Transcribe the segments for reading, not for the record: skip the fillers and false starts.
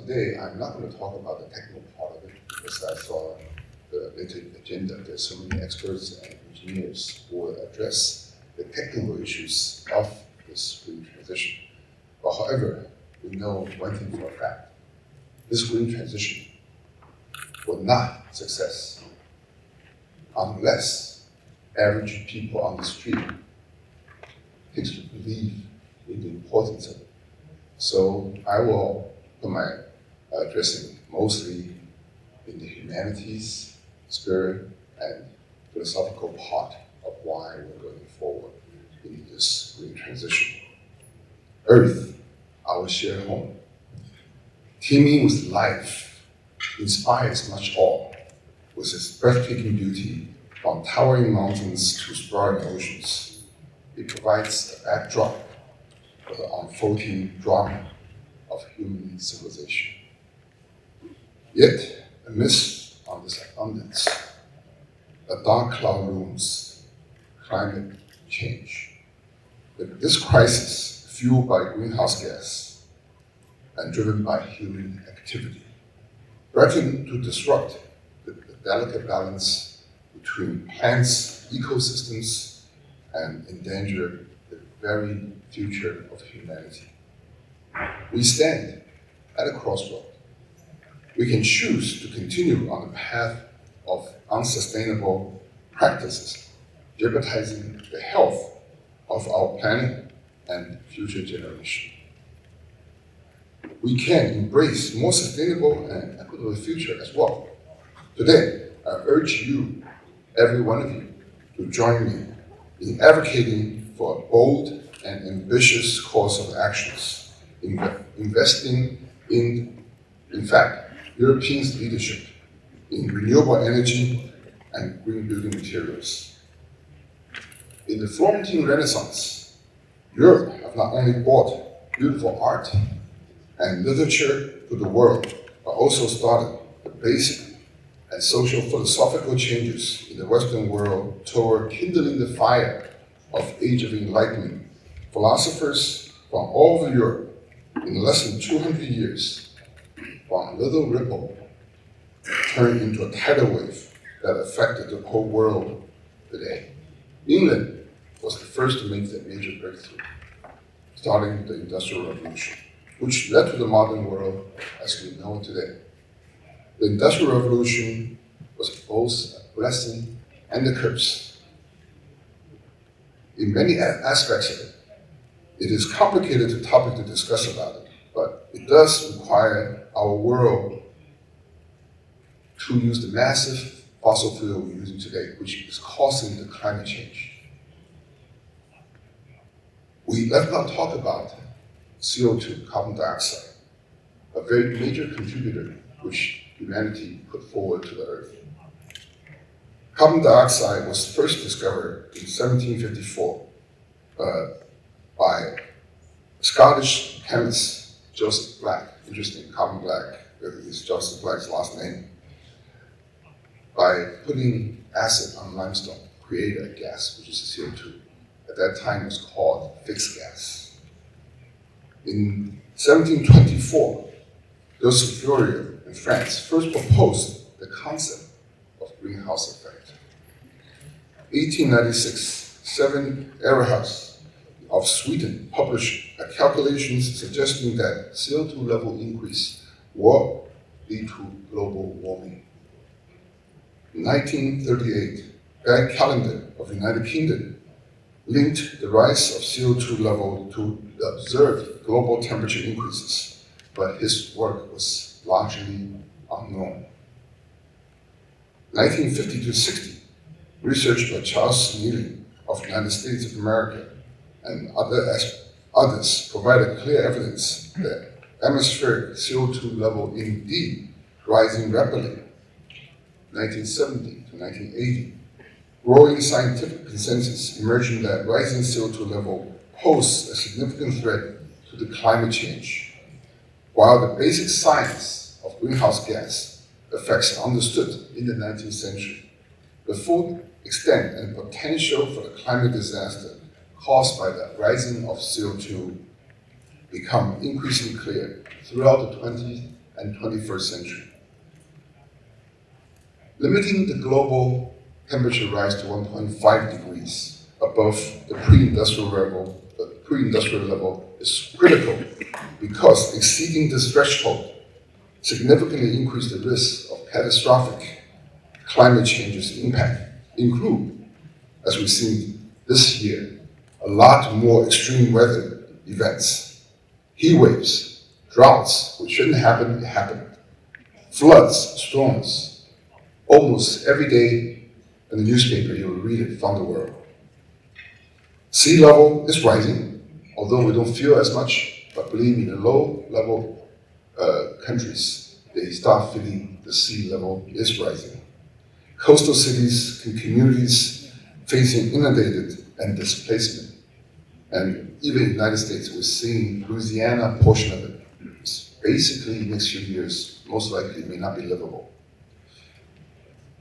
today, I'm not going to talk about the technical part of it because I saw the later agenda. There's so many experts and engineers who will address the technical issues of this green transition. But however, we know one thing for a fact. This green transition will not success unless average people on the street takes to believe in the importance of it. So I will put my addressing mostly in the humanities, spirit, and philosophical part of why we're going forward in this green transition. Earth, our shared home, teeming with life, inspires much awe with its breathtaking beauty from towering mountains to sprawling oceans. It provides a backdrop for the unfolding drama of human civilization. Yet, amidst all this abundance, a dark cloud looms: climate change. This crisis, fueled by greenhouse gas and driven by human activity, threatens to disrupt the delicate balance between plants, ecosystems, and endanger the very future of humanity. We stand at a crossroad. We can choose to continue on the path of unsustainable practices, jeopardizing the health of our planet and future generations. We can embrace more sustainable and equitable future as well. Today, I urge you, every one of you, to join me in advocating for a bold and ambitious course of actions, investing in fact, Europeans' leadership in renewable energy and green building materials. In the Florentine Renaissance, Europe have not only brought beautiful art and literature to the world, but also started the basic and social philosophical changes in the Western world toward kindling the fire of Age of Enlightenment. Philosophers from all over Europe, in less than 200 years, from a little ripple, turned into a tidal wave that affected the whole world today. England was the first to make that major breakthrough, starting the Industrial Revolution, which led to the modern world as we know it today. The Industrial Revolution was both a blessing and a curse. In many aspects of it, it is a complicated topic to discuss about it, but it does require our world to use the massive fossil fuel we're using today, which is causing the climate change. Let's not talk about CO2, carbon dioxide, a very major contributor which humanity put forward to the earth. Carbon dioxide was first discovered in 1754 by Scottish chemist Joseph Black. Interesting, carbon black is Joseph Black's last name. By putting acid on limestone, created a gas, which is CO2. At that time, it was called fixed gas. In 1724, Joseph Fourier in France first proposed the concept of greenhouse effect. 1896, 7 Ehrhardt of Sweden published calculations suggesting that CO2 level increase will lead to global warming. In 1938, Guy Callender of the United Kingdom linked the rise of CO2 level to the observed global temperature increases, but his work was largely unknown. 1950 to 60, research by Charles Nealon of the United States of America and others provided clear evidence that atmospheric CO2 level indeed rising rapidly. 1970 to 1980, growing scientific consensus emerging that rising CO2 level poses a significant threat to the climate change. While the basic science of greenhouse gas effects are understood in the 19th century, the full extent and potential for the climate disaster caused by the rising of CO2 become increasingly clear throughout the 20th and 21st century. Limiting the global temperature rise to 1.5 degrees above the pre-industrial level is critical because exceeding this threshold significantly increases the risk of catastrophic climate change's impact, include, as we've seen this year, a lot more extreme weather events, heat waves, droughts, which shouldn't happen, happen, floods, storms. Almost every day in the newspaper, you will read it from the world. Sea level is rising, although we don't feel as much, but believe me, the low-level countries, they start feeling the sea level is rising. Coastal cities and communities facing inundated and displacement. And even in the United States, we're seeing Louisiana portion of it. It's basically, next few years, most likely may not be livable.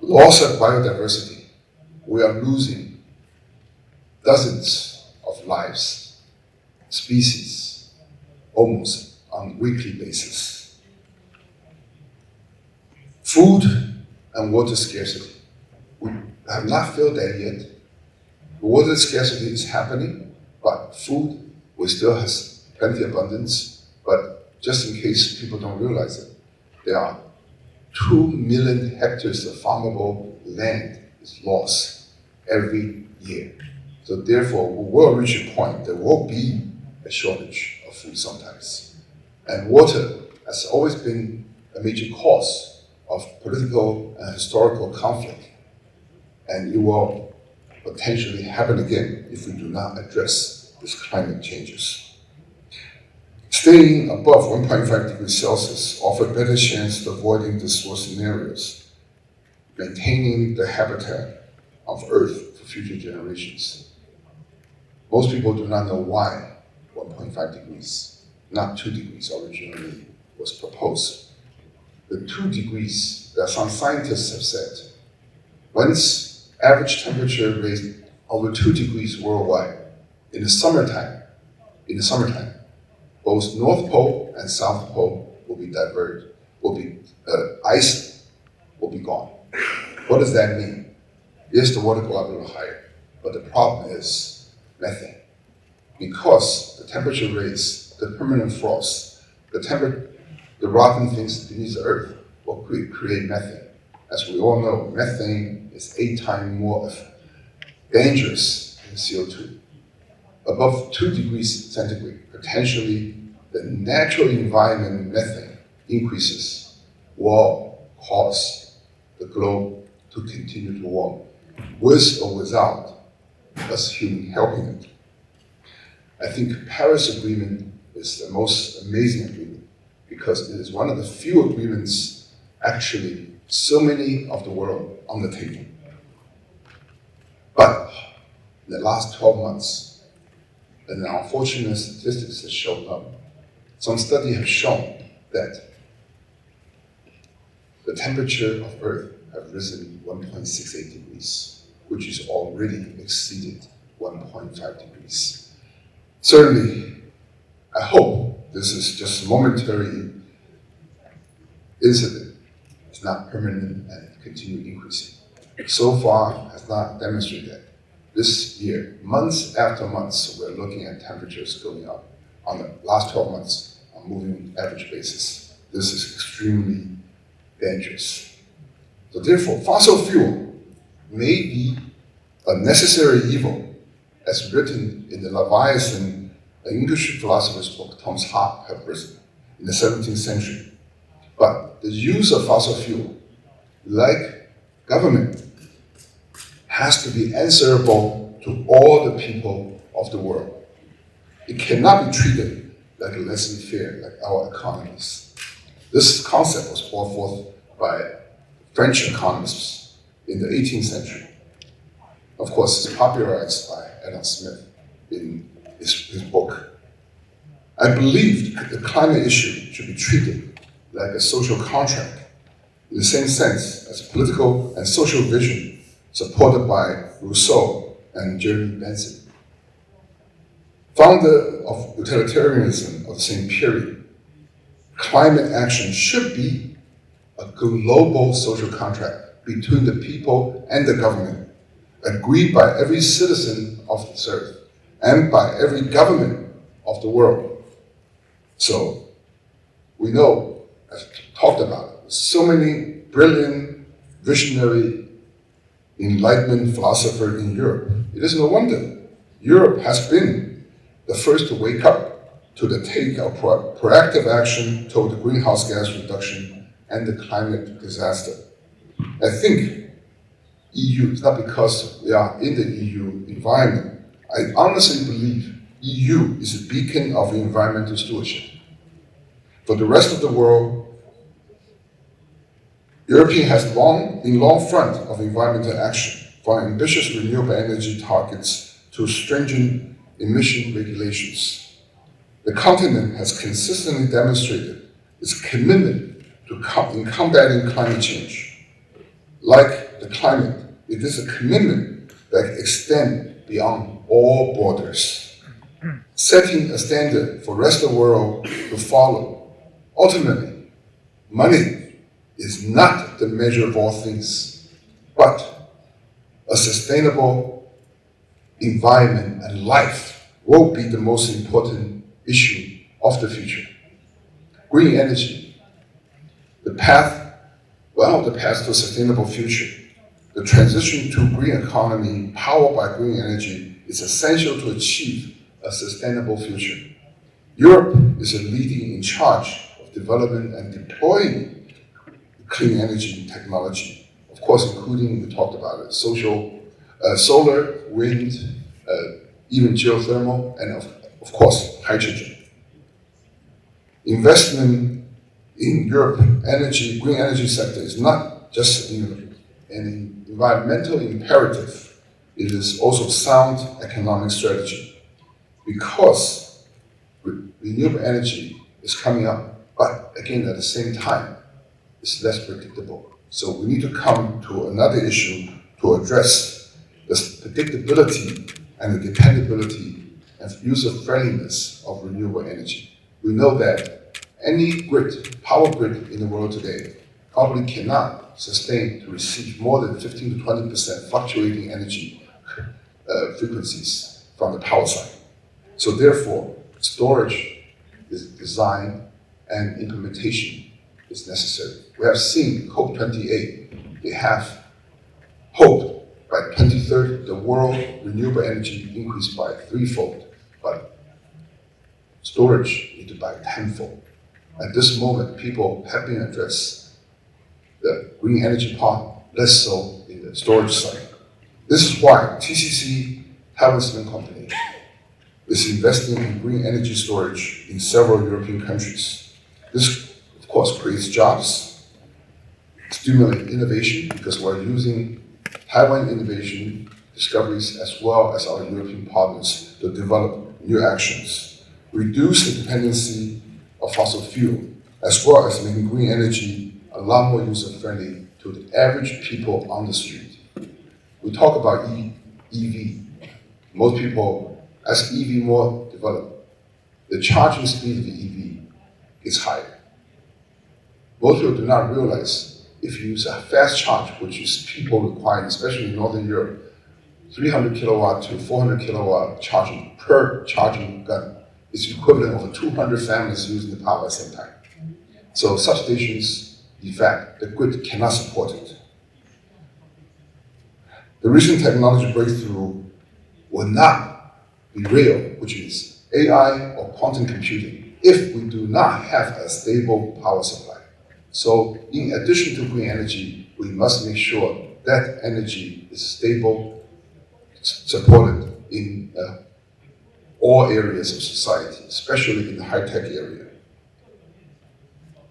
Loss of biodiversity. We are losing dozens of lives, species, almost on a weekly basis. Food and water scarcity. We have not felt that yet. Water scarcity is happening, but food, we still have plenty of abundance, but just in case people don't realize it, there are 2 million hectares of farmable land is lost every year. So therefore, we will reach a point there will be a shortage of food sometimes. And water has always been a major cause of political and historical conflict. And it will potentially happen again if we do not address these climate changes. Staying above 1.5 degrees Celsius offers better chance of avoiding these worst scenarios, maintaining the habitat of Earth for future generations. Most people do not know why 1.5 degrees, not 2 degrees originally was proposed. The 2 degrees that some scientists have said, once average temperature raised over 2 degrees worldwide in the summertime, both North Pole and South Pole will be diverted, ice will be gone. What does that mean? Yes, the water go up a little higher, but the problem is methane. Because the temperature raise, the permanent frost, the rotten things beneath the earth will create methane. As we all know, methane is 8 times more dangerous than CO2. Above 2 degrees centigrade, potentially the natural environment methane increases will cause the globe to continue to warm, with or without us humans helping it. I think Paris Agreement is the most amazing agreement because it is one of the few agreements actually so many of the world on the table. But in the last 12 months, and the unfortunate statistics have shown up, some studies have shown that the temperature of Earth have risen 1.68 degrees, which is already exceeded 1.5 degrees. Certainly, I hope this is just a momentary incident. It's not permanent and continue increasing. So far, has not demonstrated that. This year, months after months, we're looking at temperatures going up on the last 12 months on a moving average basis. This is extremely dangerous. So therefore, fossil fuel may be a necessary evil, as written in the Leviathan, an English philosopher's book, Thomas Hobbes have written in the 17th century. But the use of fossil fuel, like government, has to be answerable to all the people of the world. It cannot be treated like a laissez-faire, like our economies. This concept was brought forth by French economists in the 18th century. Of course, it's popularized by Adam Smith in his book. I believe the climate issue should be treated like a social contract in the same sense as political and social vision supported by Rousseau and Jeremy Bentham. Founder of utilitarianism of the same period, climate action should be a global social contract between the people and the government, agreed by every citizen of this earth and by every government of the world. So we know, as talked about, so many brilliant, visionary, Enlightenment philosophers in Europe. It is no wonder Europe has been the first to wake up to the take of proactive action toward the greenhouse gas reduction and the climate disaster. I think EU, it's not because we are in the EU environment, I honestly believe EU is a beacon of environmental stewardship. For the rest of the world, Europe has been long front of environmental action, from ambitious renewable energy targets to stringent emission regulations. The continent has consistently demonstrated its commitment in combating climate change. Like the climate, it is a commitment that extends beyond all borders, setting a standard for the rest of the world to follow. Ultimately, money is not the measure of all things, but a sustainable environment and life will be the most important issue of the future. Green energy, the path to a sustainable future. The transition to green economy powered by green energy is essential to achieve a sustainable future. Europe is a leading in charge of development and deploying clean energy technology, of course, including, we talked about it, solar, wind, even geothermal, and of course, hydrogen. Investment in Europe green energy sector is not just an environmental imperative, it is also sound economic strategy. Because renewable energy is coming up, but again, at the same time, it's less predictable. So we need to come to another issue to address the predictability and the dependability and user-friendliness of renewable energy. We know that any power grid in the world today probably cannot sustain to receive more than 15 to 20% fluctuating energy frequencies from the power side. So therefore, storage is design and implementation is necessary. We have seen COP28, they have hoped by 2030 the world renewable energy increase by 3-fold, but storage need to by 10-fold. At this moment, people have been addressed the green energy part, less so in the storage side. This is why TCC, Taiwan Cement Company, is investing in green energy storage in several European countries. This of course, creates jobs, stimulate innovation, because we're using Taiwan innovation discoveries as well as our European partners to develop new actions, reduce the dependency of fossil fuel, as well as making green energy a lot more user-friendly to the average people on the street. We talk about EV. Most people, as EV more developed, the charging speed of the EV is higher. Most people do not realize if you use a fast charge, which is people require, especially in Northern Europe, 300 kilowatt to 400 kilowatt charging per charging gun is equivalent of 200 families using the power at the same time. So substations, in fact, the grid cannot support it. The recent technology breakthrough will not be real, which is AI or quantum computing, if we do not have a stable power supply. So in addition to green energy, we must make sure that energy is stable, supported in all areas of society, especially in the high-tech area.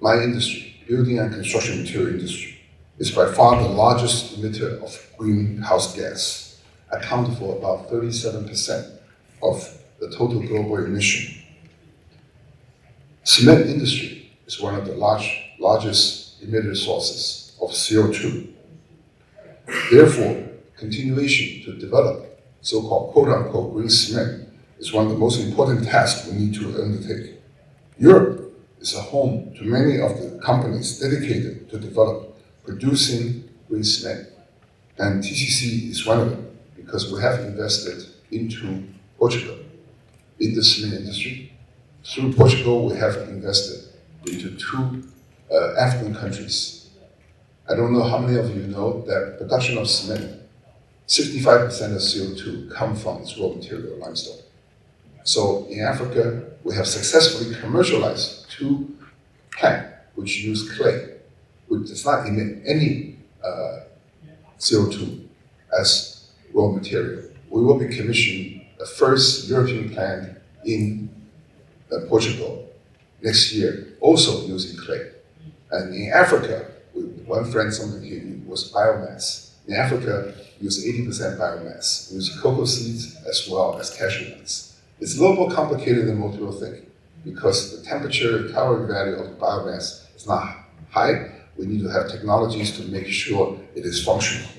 My industry, building and construction material industry, is by far the largest emitter of greenhouse gas, accounting for about 37% of the total global emission. Cement industry is one of the largest emitter sources of CO2. Therefore, continuation to develop so-called quote-unquote green cement is one of the most important tasks we need to undertake. Europe is a home to many of the companies dedicated to producing green cement. And TCC is one of them, because we have invested into Portugal in the cement industry. Through Portugal, we have invested into 2 African countries. I don't know how many of you know that production of cement, 65% of CO2 come from its raw material, limestone. So in Africa, we have successfully commercialized 2 plants which use clay, which does not emit any CO2 as raw material. We will be commissioning the first European plant in Portugal next year, also using clay. And in Africa, one friend, somebody here, was biomass. In Africa, we use 80% biomass. We use cocoa seeds as well as cashew nuts. It's a little more complicated than most people think, because the temperature and calorie value of the biomass is not high. We need to have technologies to make sure it is functional.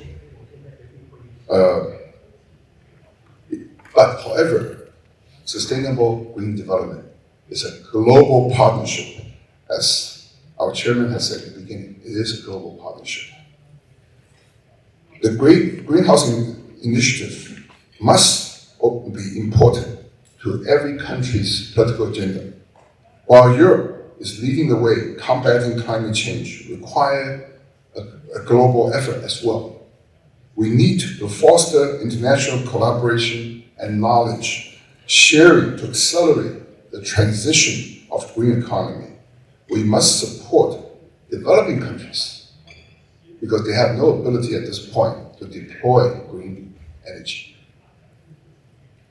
But however, sustainable green development is a global partnership. As our chairman has said at the beginning, it is a global partnership. The greenhouse initiative must be important to every country's political agenda. While Europe is leading the way, combating climate change requires a global effort as well. We need to foster international collaboration and knowledge sharing to accelerate the transition of green economy. We must support developing countries because they have no ability at this point to deploy green energy.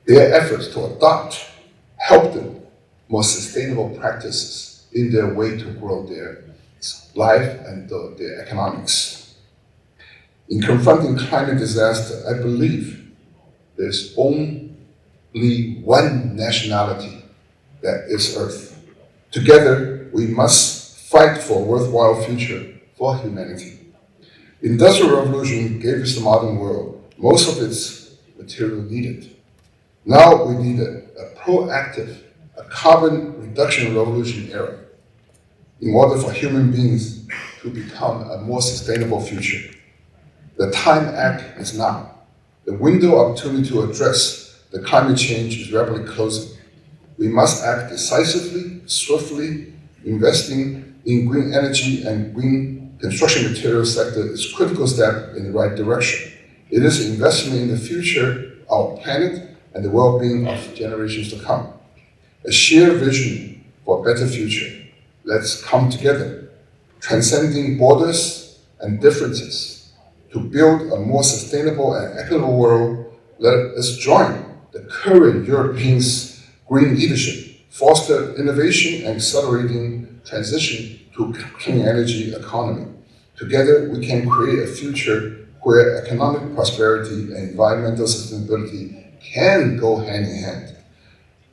Their efforts to adopt help them more sustainable practices in their way to grow their life and their economics. In confronting climate disaster, I believe there's only one nationality, that is Earth. Together, we must fight for a worthwhile future for humanity. The Industrial Revolution gave us the modern world most of its material needed. Now we need a proactive, a carbon reduction revolution era in order for human beings to become a more sustainable future. The time act is now. The window of opportunity to address the climate change is rapidly closing. We must act decisively, swiftly. Investing in green energy and green construction materials sector is a critical step in the right direction. It is an investment in the future of our planet and the well-being of generations to come. A shared vision for a better future. Let's come together, transcending borders and differences, to build a more sustainable and equitable world. Let us join the current European green leadership, foster innovation and accelerating transition to clean energy economy. Together, we can create a future where economic prosperity and environmental sustainability can go hand in hand.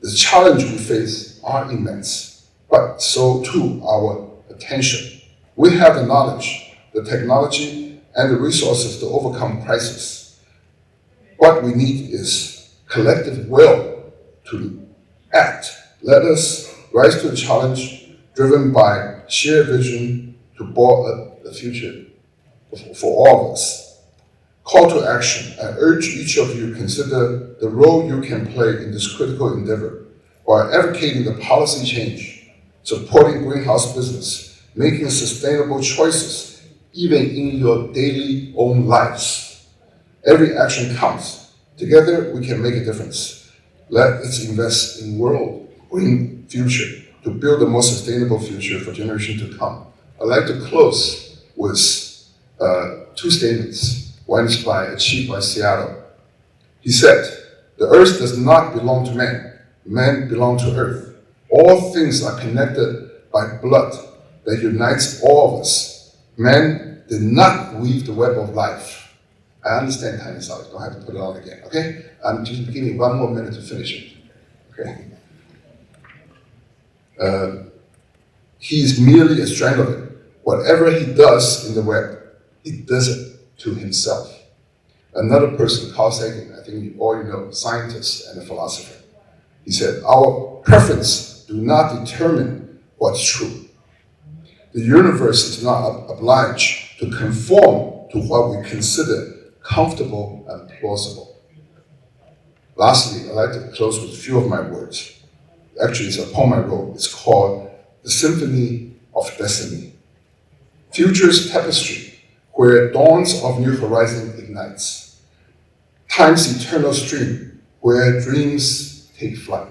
The challenges we face are immense, but so too our potential. We have the knowledge, the technology, and the resources to overcome crisis. What we need is collective will to act. Let us rise to the challenge driven by shared vision to build a future for all of us. Call to action. I urge each of you to consider the role you can play in this critical endeavor while advocating the policy change, supporting greenhouse business, making sustainable choices, even in your daily own lives. Every action counts. Together, we can make a difference. Let us invest in world green future to build a more sustainable future for generations to come. I'd like to close with 2 statements. One is by a chief by Seattle. He said, "The earth does not belong to man. Man belongs to earth. All things are connected by blood that unites all of us. Man did not weave the web of life." I understand time is out. You don't have to put it on again, okay? Just give me 1 more minute to finish it, okay? He is merely a strand of it. Whatever he does in the web, he does it to himself. Another person, Carl Sagan, I think you all know, scientist and a philosopher. He said, "Our preference do not determine what's true. The universe is not obliged to conform to what we consider comfortable and plausible. Lastly, I'd like to close with a few of my words. Actually, it's a poem I wrote. It's called The Symphony of Destiny. Future's tapestry, where dawns of new horizon ignites. Time's eternal stream, where dreams take flight.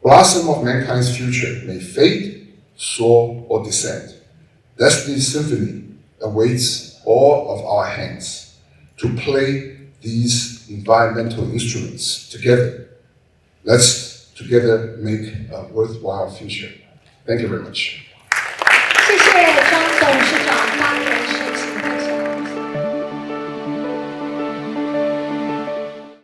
Blossom of mankind's future may fade, soar, or descend. Destiny's symphony awaits all of our hands to play these environmental instruments together. Let's together make a worthwhile future. Thank you very much. 谢谢张董事长。